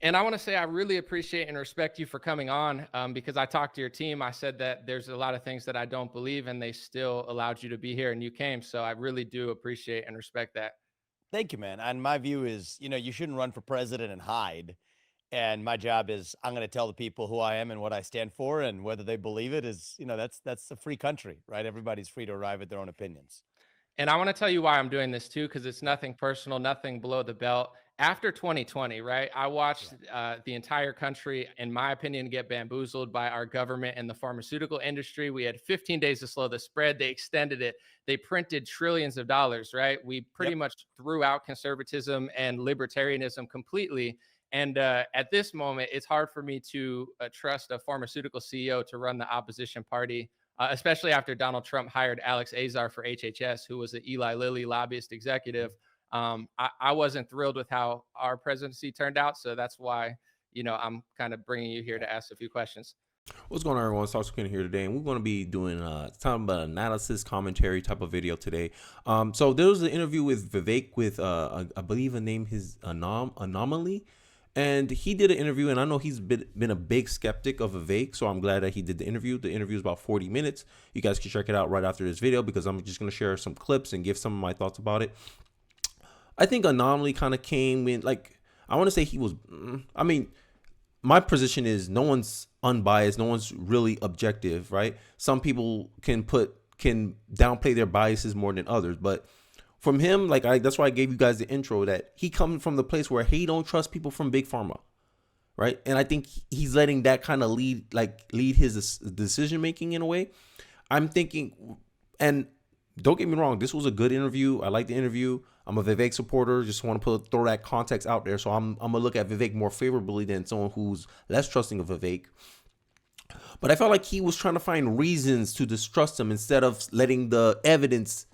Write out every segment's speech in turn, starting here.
And I want to say I really appreciate and respect you for coming on, because I talked to your team. I said that there's a lot of things that I don't believe, and they still allowed you to be here and you came. So I really do appreciate and respect that. Thank you, man. And my view is, you shouldn't run for president and hide. And my job is I'm going to tell the people who I am and what I stand for, and whether they believe it is, that's a free country, right? Everybody's free to arrive at their own opinions. And I want to tell you why I'm doing this too, because it's nothing personal, nothing below the belt. After 2020, right, I watched Yeah. the entire country, in my opinion, get bamboozled by our government and the pharmaceutical industry. We had 15 days to slow the spread. They extended it. They printed trillions of dollars, right? We pretty Yep. much threw out conservatism and libertarianism completely. And at this moment, it's hard for me to trust a pharmaceutical CEO to run the opposition party, especially after Donald Trump hired Alex Azar for HHS, who was an Eli Lilly lobbyist executive. I wasn't thrilled with how our presidency turned out. So that's why, I'm kind of bringing you here Yeah. to ask a few questions. What's going on, everyone? Sasha here today, and we're going to be doing talking about analysis, commentary type of video today. So there was an interview with Vivek with I believe his Anomaly, and he did an interview, and I know he's been a big skeptic of Vivek, so I'm glad that he did the interview. The interview is about 40 minutes. You guys can check it out right after this video because I'm just going to share some clips and give some of my thoughts about it. I think Anomaly kind of came in like I want to say he was. I mean, my position is no one's unbiased, no one's really objective, right? Some people can downplay their biases more than others, but from him, that's why I gave you guys the intro that he comes from the place where he don't trust people from big pharma, right? And I think he's letting that kind of lead his decision making in a way. I'm thinking, and don't get me wrong, this was a good interview. I like the interview. I'm a Vivek supporter. Just want to throw that context out there. So I'm gonna look at Vivek more favorably than someone who's less trusting of Vivek. But I felt like he was trying to find reasons to distrust him instead of letting the evidence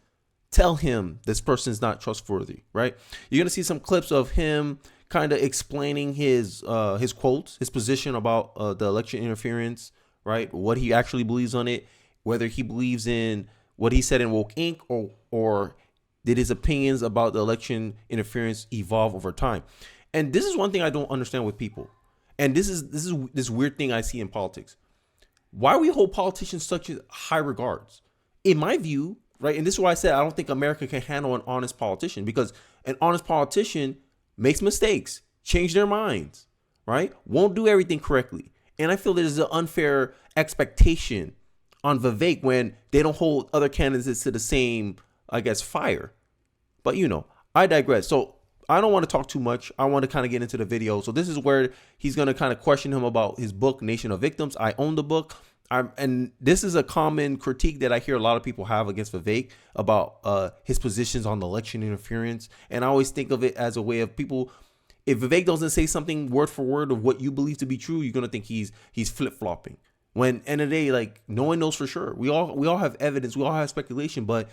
tell him this person's not trustworthy, right? You're gonna see some clips of him kind of explaining his quotes, his position about the election interference, right? What he actually believes on it, whether he believes in what he said in Woke Inc. or did his opinions about the election interference evolve over time. And this is one thing I don't understand with people. And this is this weird thing I see in politics. Why we hold politicians such high regards? In my view, right, and this is why I said I don't think America can handle an honest politician, because an honest politician makes mistakes, change their minds, right? Won't do everything correctly. And I feel there's an unfair expectation on Vivek when they don't hold other candidates to the same, I guess, fire. But I digress. So I don't want to talk too much. I want to kind of get into the video. So this is where he's going to kind of question him about his book, Nation of Victims. I own the book. And this is a common critique that I hear a lot of people have against Vivek about his positions on the election interference. And I always think of it as a way of people, if Vivek doesn't say something word for word of what you believe to be true, you're going to think he's flip-flopping. When end of the day, like, no one knows for sure. We all have evidence, we all have speculation, but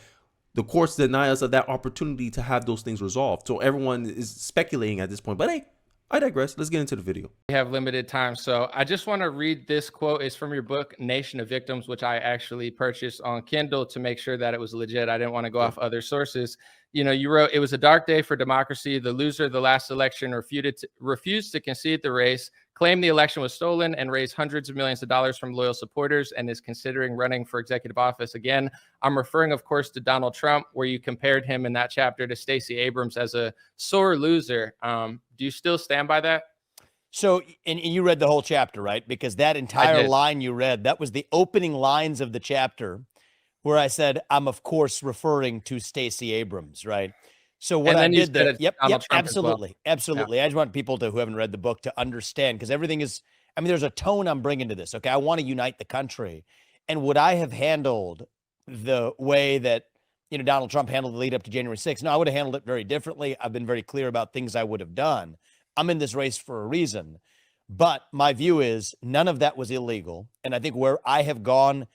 the courts deny us of that opportunity to have those things resolved. So everyone is speculating at this point. But hey, I digress. Let's get into the video. We have limited time. So I just want to read this quote. It's from your book, Nation of Victims, which I actually purchased on Kindle to make sure that it was legit. I didn't want to go off other sources. You wrote, "It was a dark day for democracy. The loser of the last election refused to concede the race, claimed the election was stolen, and raised hundreds of millions of dollars from loyal supporters, and is considering running for executive office again." I'm referring, of course, to Donald Trump, where you compared him in that chapter to Stacey Abrams as a sore loser. Do you still stand by that? So, and you read the whole chapter, right? Because that I entire did. line you read, that was the opening lines of the chapter where I said, I'm of course referring to Stacey Abrams, right? So what And I then you did said there, it's yep, Donald Trump as well. absolutely, Yeah. absolutely. I just want people who haven't read the book to understand, because everything is, I mean, there's a tone I'm bringing to this. Okay, I want to unite the country, and would I have handled the way that Donald Trump handled the lead up to January 6th? No, I would have handled it very differently. I've been very clear about things I would have done. I'm in this race for a reason. But my view is none of that was illegal. And I think where I have gone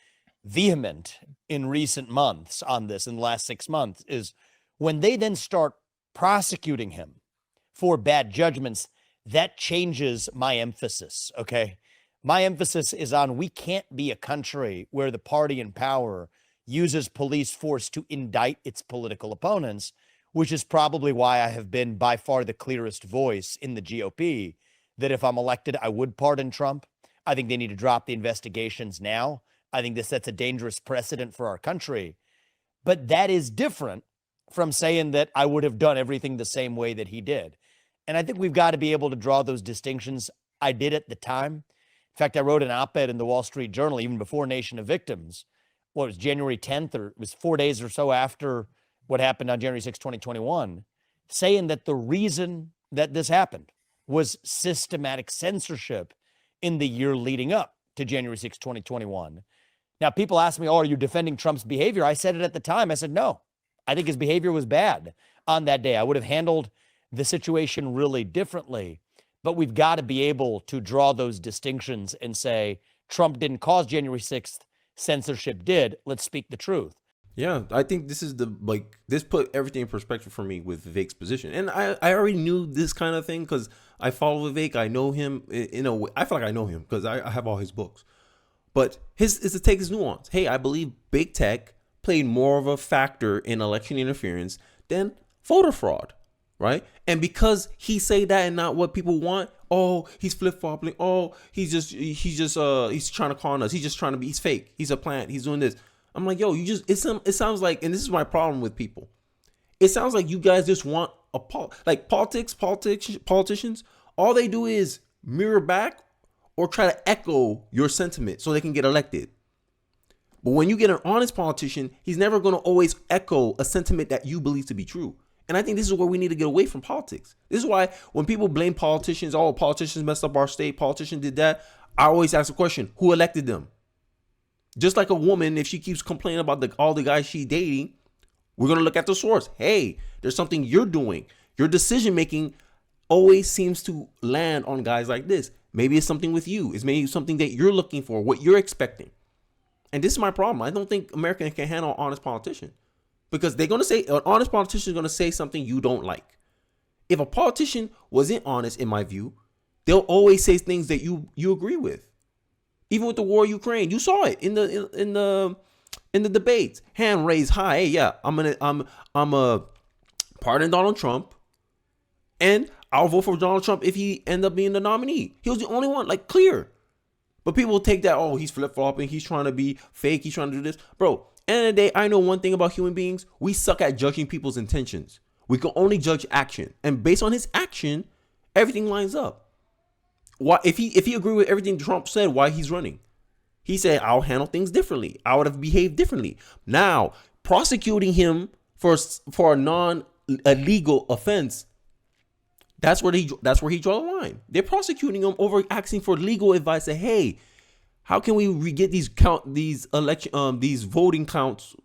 vehement in recent months on this, in the last 6 months, is when they then start prosecuting him for bad judgments, that changes my emphasis. Okay. My emphasis is on, we can't be a country where the party in power uses police force to indict its political opponents, which is probably why I have been by far the clearest voice in the GOP that if I'm elected, I would pardon Trump. I think they need to drop the investigations now. I think this sets a dangerous precedent for our country. But that is different from saying that I would have done everything the same way that he did. And I think we've got to be able to draw those distinctions. I did at the time. In fact, I wrote an op-ed in the Wall Street Journal, even before Nation of Victims. What was January 10th, or it was 4 days or so after what happened on January 6, 2021, saying that the reason that this happened was systematic censorship in the year leading up to January 6, 2021. Now, people ask me, oh, are you defending Trump's behavior? I said it at the time. I said, no, I think his behavior was bad on that day. I would have handled the situation really differently. But we've got to be able to draw those distinctions and say, Trump didn't cause January 6th, censorship did. Let's speak the truth. Yeah, I think this is this put everything in perspective for me with Vivek's position. And I already knew this kind of thing because I follow Vivek. I know him in a way. I feel like I know him because I have all his books. But his is to take his nuance. Hey, I believe big tech played more of a factor in election interference than voter fraud, right? And because he say that and not what people want, oh, he's flip-flopping. Oh, he's trying to con us. He's just trying to be, he's fake. He's a plant. He's doing this. I'm like, yo, it sounds like, and this is my problem with people. It sounds like you guys just want politicians, all they do is mirror back or try to echo your sentiment so they can get elected. But when you get an honest politician, he's never going to always echo a sentiment that you believe to be true. And I think this is where we need to get away from politics. This is why when people blame politicians, oh, politicians messed up our state, politicians did that, I always ask the question, who elected them? Just like a woman, if she keeps complaining about all the guys she's dating, we're going to look at the source. Hey, there's something you're doing. Your decision making always seems to land on guys like this. Maybe it's something with you. It's maybe something that you're looking for, what you're expecting. And this is my problem. I don't think Americans can handle an honest politician because they're going to say, an honest politician is going to say something you don't like. If a politician wasn't honest, in my view, they'll always say things that you agree with. Even with the war in Ukraine, you saw it in the debates. Hand raised high. Hey, yeah, I'm a pardon Donald Trump, and I'll vote for Donald Trump if he end up being the nominee. He was the only one, like, clear. But people will take that, oh, he's flip-flopping, he's trying to be fake, he's trying to do this. Bro, end of the day, I know one thing about human beings. We suck at judging people's intentions. We can only judge action. And based on his action, everything lines up. Why, if he agreed with everything Trump said, why he's running? He said, I'll handle things differently. I would have behaved differently. Now, prosecuting him for a non-illegal offense, that's where he draw the line. They're prosecuting him over asking for legal advice. Say, hey, how can we get these voting counts?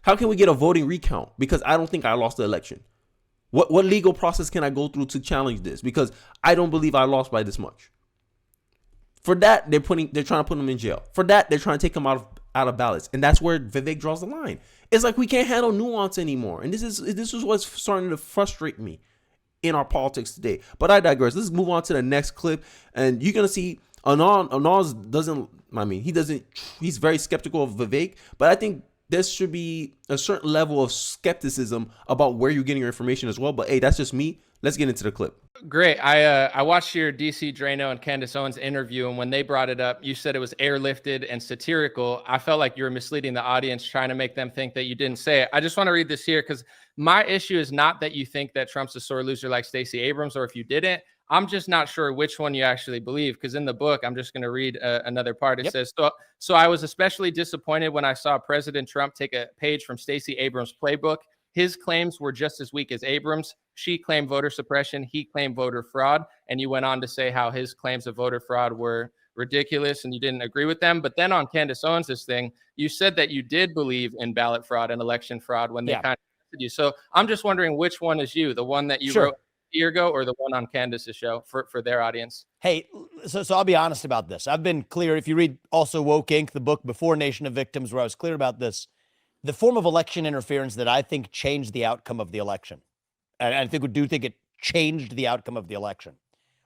How can we get a voting recount? Because I don't think I lost the election. What legal process can I go through to challenge this? Because I don't believe I lost by this much. For that, they're trying to put him in jail. For that, they're trying to take him out of ballots. And that's where Vivek draws the line. It's like we can't handle nuance anymore. And this is what's starting to frustrate me in our politics today. But I digress. Let's move on to the next clip. And you're going to see he's very skeptical of Vivek. But I think there should be a certain level of skepticism about where you're getting your information as well. But hey, that's just me. Let's get into the clip. Great. I watched your DC Drano and Candace Owens interview, and when they brought it up, you said it was airlifted and satirical. I felt like you were misleading the audience, trying to make them think that you didn't say it. I just want to read this here because my issue is not that you think that Trump's a sore loser like Stacey Abrams, or if you didn't, I'm just not sure which one you actually believe, because in the book, I'm just going to read another part. It says, so I was especially disappointed when I saw President Trump take a page from Stacey Abrams' playbook. His claims were just as weak as Abrams. She claimed voter suppression. He claimed voter fraud. And you went on to say how his claims of voter fraud were ridiculous and you didn't agree with them. But then on Candace Owens' thing, you said that you did believe in ballot fraud and election fraud when they kind of tested you. So I'm just wondering which one is you, the one that you wrote a year ago or the one on Candace's show for their audience? Hey, so I'll be honest about this. I've been clear. If you read also Woke Inc., the book before Nation of Victims, where I was clear about this, the form of election interference that I think changed the outcome of the election, and I think it changed the outcome of the election,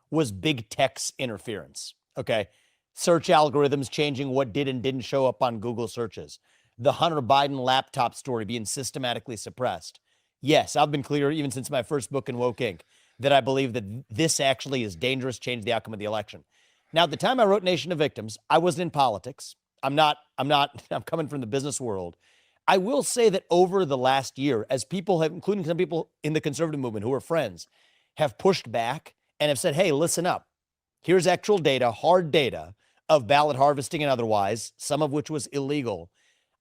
was big tech's interference. Okay. Search algorithms changing what did and didn't show up on Google searches. The Hunter Biden laptop story being systematically suppressed. Yes, I've been clear even since my first book in Woke Inc. that I believe that this actually is dangerous, change the outcome of the election. Now, at the time I wrote Nation of Victims, I wasn't in politics. I'm coming from the business world. I will say that over the last year, as people have, including some people in the conservative movement who are friends, have pushed back and have said, hey, listen up. Here's actual data, hard data of ballot harvesting and otherwise, some of which was illegal.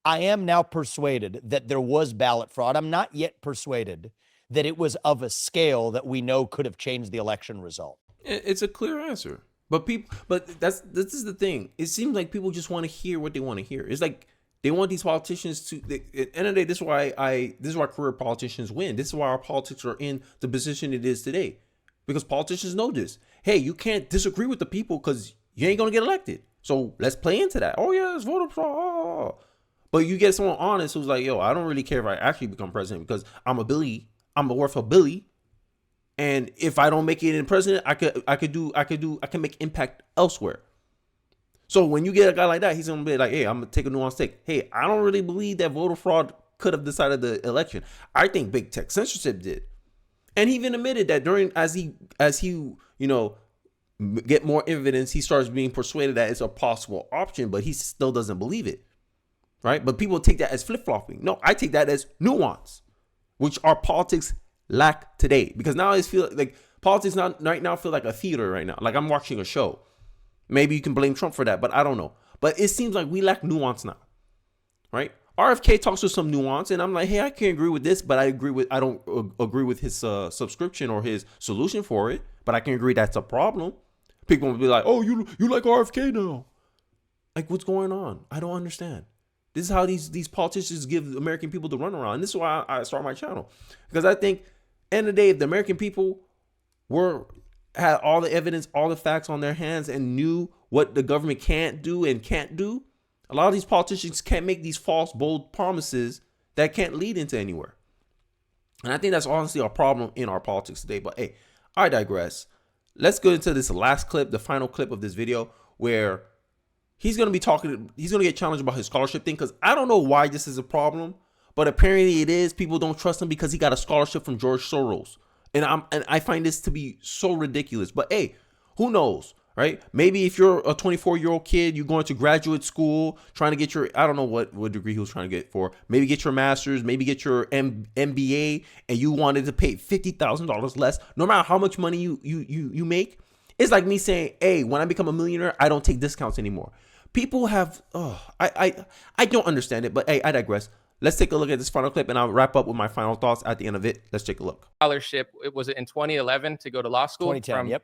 I am now persuaded that there was ballot fraud. I'm not yet persuaded that it was of a scale that we know could have changed the election result. It's a clear answer. But this is the thing. It seems like people just want to hear what they want to hear. It's like they want these politicians to. At the end of the day, this is why career politicians win. This is why our politics are in the position it is today, because politicians know this. Hey, you can't disagree with the people because you ain't gonna get elected. So let's play into that. Oh yeah, it's voter fraud. But you get someone honest who's like, yo, I don't really care if I actually become president because I'm worth a billy. And if I don't make it in president, I can make impact elsewhere. So when you get a guy like that, he's gonna be like, hey, I'm gonna take a nuanced take. Hey, I don't really believe that voter fraud could have decided the election. I think big tech censorship did. And he even admitted that as he get more evidence, he starts being persuaded that it's a possible option, but he still doesn't believe it. Right? But people take that as flip-flopping. No, I take that as nuance, which our politics lack today, because now I feel like politics right now feel like a theater right now. Like I'm watching a show. Maybe you can blame Trump for that, but I don't know. But it seems like we lack nuance now, right? RFK talks with some nuance, and I'm like, hey, I can't agree with this, but I don't agree with his subscription or his solution for it, but I can agree that's a problem. People will be like, oh, you like RFK now? Like, what's going on? I don't understand. This is how these politicians give American people the runaround. And this is why I start my channel, because I think, end of the day, if the American people had all the evidence, all the facts on their hands, and knew what the government can't do and can't do, a lot of these politicians can't make these false, bold promises that can't lead into anywhere. And I think that's honestly a problem in our politics today. But hey, I digress. Let's go into this last clip, the final clip of this video, where he's going to get challenged about his scholarship thing, because I don't know why this is a problem, but apparently it is. People don't trust him because he got a scholarship from George Soros. And I find this to be so ridiculous. But hey, who knows, right? Maybe if you're a 24-year-old kid, you're going to graduate school, trying to get your, I don't know what degree he was trying to get for, maybe get your master's, maybe get your MBA, and you wanted to pay $50,000 less, no matter how much money you make. It's like me saying, hey, when I become a millionaire, I don't take discounts anymore. People have, I don't understand it, but hey, I digress. Let's take a look at this final clip, and I'll wrap up with my final thoughts at the end of it. Let's take a look. Scholarship, was it in 2011 to go to law school? 2010,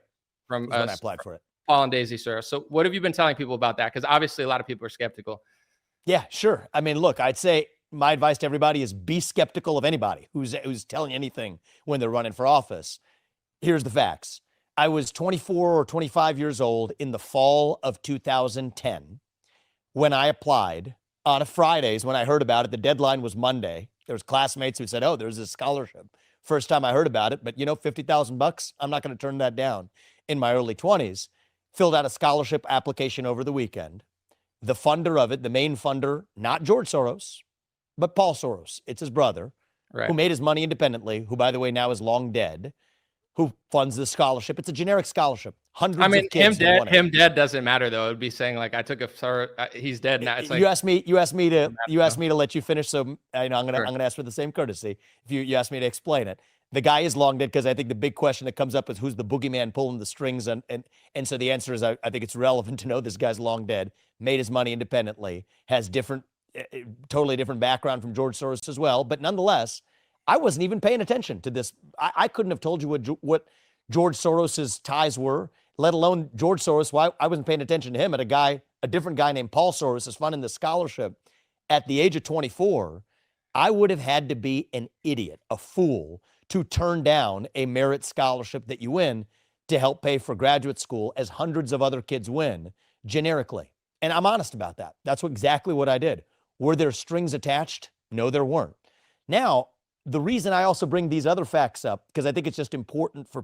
From when I applied for it. Paul and Daisy Soros. So what have you been telling people about that? Because obviously a lot of people are skeptical. Yeah, sure. I mean, look, I'd say my advice to everybody is be skeptical of anybody who's telling anything when they're running for office. Here's the facts. I was 24 or 25 years old in the fall of 2010 when I applied. On a Fridays, when I heard about it, the deadline was Monday. There was classmates who said, oh, there's a scholarship. First time I heard about it, but $50,000, I'm not going to turn that down. In my early 20s, filled out a scholarship application over the weekend. The funder of it, the main funder, not George Soros, but Paul Soros. It's his brother, right, who made his money independently, who, by the way, now is long dead, who funds the scholarship. It's a generic scholarship. Hundreds of kids. Him dead doesn't matter though. It would be saying like, I took he's dead now. It's like, you asked me to let you finish. So I'm gonna ask for the same courtesy. If you asked me to explain it, the guy is long dead, because I think the big question that comes up is who's the boogeyman pulling the strings, and so the answer is I think it's relevant to know this guy's long dead, made his money independently, has totally different background from George Soros as well, but nonetheless, I wasn't even paying attention to this. I couldn't have told you what George Soros's ties were, let alone George Soros. Why I wasn't paying attention to him. A different guy named Paul Soros is funding the scholarship. At the age of 24, I would have had to be an idiot, a fool, to turn down a merit scholarship that you win to help pay for graduate school, as hundreds of other kids win generically. And I'm honest about that. That's exactly what I did. Were there strings attached? No, there weren't. Now, the reason I also bring these other facts up, because I think it's just important for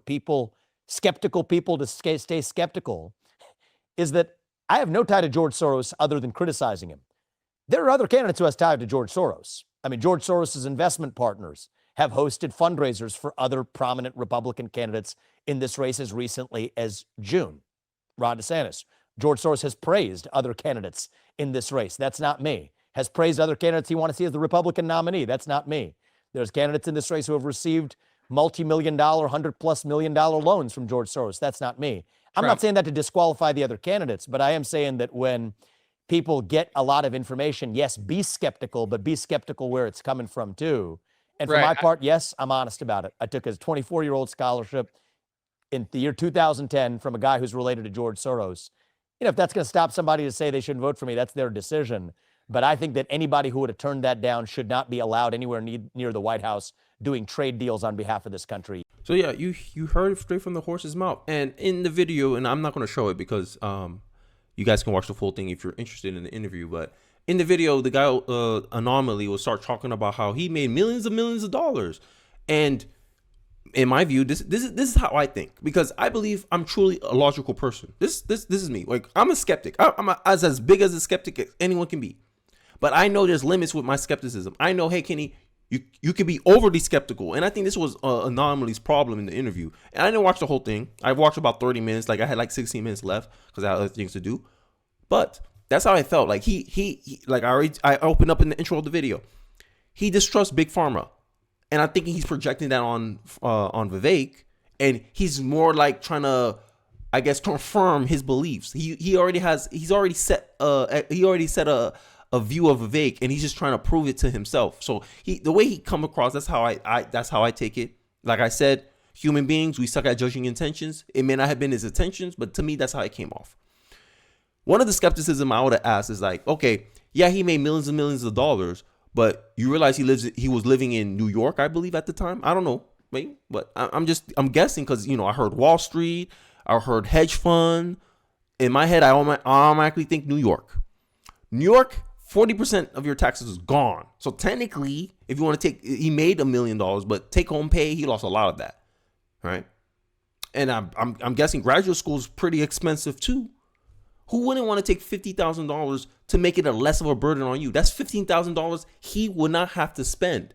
skeptical people to stay skeptical, is that I have no tie to George Soros other than criticizing him. There are other candidates who has tied to George Soros. I mean, George Soros' investment partners have hosted fundraisers for other prominent Republican candidates in this race as recently as June. Ron DeSantis. George Soros has praised other candidates in this race. That's not me. Has praised other candidates he wants to see as the Republican nominee. That's not me. There's candidates in this race who have received multi-million dollar, $100+ million loans from George Soros. That's not me. I'm not saying that to disqualify the other candidates, but I am saying that when people get a lot of information, yes, be skeptical, but be skeptical where it's coming from too. And for my part, yes, I'm honest about it. I took a 24-year-old scholarship in the year 2010 from a guy who's related to George Soros. You know, if that's going to stop somebody to say they shouldn't vote for me, that's their decision. But I think that anybody who would have turned that down should not be allowed anywhere near the White House doing trade deals on behalf of this country. So yeah, you heard it straight from the horse's mouth. And in the video, and I'm not going to show it because you guys can watch the full thing if you're interested in the interview. But in the video, the guy Anomaly will start talking about how he made millions of dollars. And in my view, this is how I think, because I believe I'm truly a logical person. This is me. Like, I'm a skeptic. I'm as big as a skeptic as anyone can be. But I know there's limits with my skepticism. I know, hey, Kenny, you can be overly skeptical. And I think this was Anomaly's problem in the interview. And I didn't watch the whole thing. I watched about 30 minutes. Like, I had like 16 minutes left because I had other things to do. But that's how I felt. Like, he like I opened up in the intro of the video. He distrusts Big Pharma. And I think he's projecting that on Vivek. And he's more like trying to, I guess, confirm his beliefs. He's already set a view of Vivek, and he's just trying to prove it to himself. So the way he come across, that's how I take it. Like I said, human beings, we suck at judging intentions. It may not have been his intentions, but to me, that's how it came off. One of the skepticism I would have asked is like, okay, yeah, he made millions and millions of dollars, but you realize he was living in New York, I believe, at the time. I don't know, right? But I'm guessing because, you know, I heard Wall Street, I heard hedge fund. In my head, I automatically think New York. New York, 40% of your taxes is gone. So technically, if you want to he made $1 million, but take home pay, he lost a lot of that, right? And I'm guessing graduate school is pretty expensive too. Who wouldn't want to take $50,000 to make it a less of a burden on you? That's $15,000 he would not have to spend.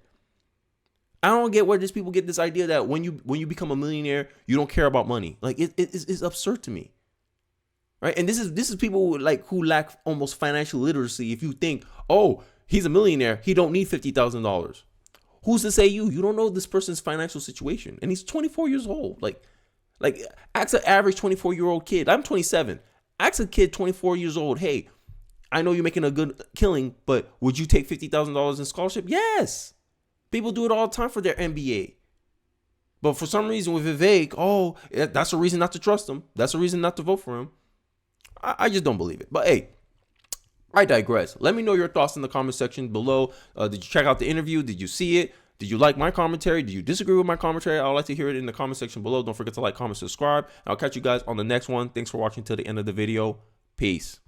I don't get where these people get this idea that when you become a millionaire, you don't care about money. Like it's absurd to me. Right? And this is people who lack almost financial literacy. If you think, oh, he's a millionaire, he don't need $50,000. Who's to say you don't know this person's financial situation? And he's 24 years old. Like ask an average 24-year-old kid. I'm 27. Ask a kid 24 years old, hey, I know you're making a good killing, but would you take $50,000 in scholarship? Yes. People do it all the time for their MBA. But for some reason with Vivek, oh, that's a reason not to trust him. That's a reason not to vote for him. I just don't believe it. But hey, I digress. Let me know your thoughts in the comment section below. Did you check out the interview? Did you see it? Did you like my commentary? Did you disagree with my commentary? I would like to hear it in the comment section below. Don't forget to like, comment, subscribe. I'll catch you guys on the next one. Thanks for watching till the end of the video. Peace.